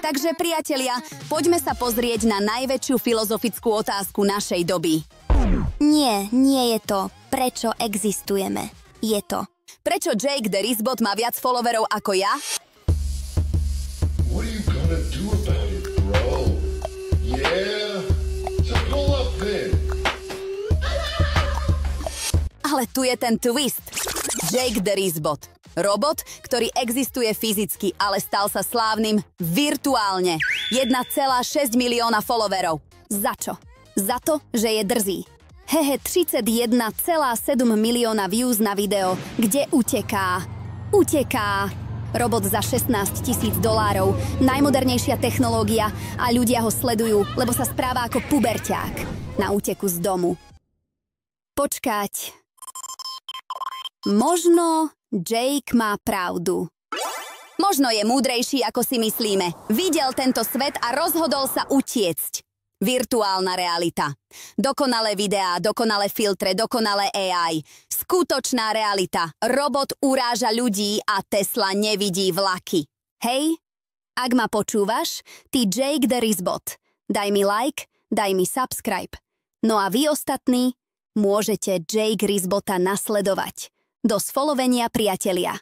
Takže priatelia, poďme sa pozrieť na najväčšiu filozofickú otázku našej doby. Nie, nie je to. Prečo existujeme? Je to. Prečo Jake the Risbot má viac followerov ako ja? What are you gonna do about it, bro? Yeah? So pull up then. Ale tu je ten twist. Jake the Risbot. Robot, ktorý existuje fyzicky, ale stal sa slávnym virtuálne. 1,6 milióna followerov. Za čo? Za to, že je drzý. Hehe, 31,7 milióna views na video, kde uteká. Uteká. Robot za $16,000. Najmodernejšia technológia a ľudia ho sledujú, lebo sa správa ako puberťák. Na úteku z domu. Počkať. Možno Jake má pravdu. Možno je múdrejší, ako si myslíme. Videl tento svet a rozhodol sa utiecť. Virtuálna realita. Dokonalé videá, dokonalé filtre, dokonalé AI. Skutočná realita. Robot uráža ľudí a Tesla nevidí vlaky. Hej? Ak ma počúvaš, ty Jake the Risbot. Daj mi like, daj mi subscribe. No a vy ostatní môžete Jake Risbota nasledovať. Do sfollowenia, priatelia.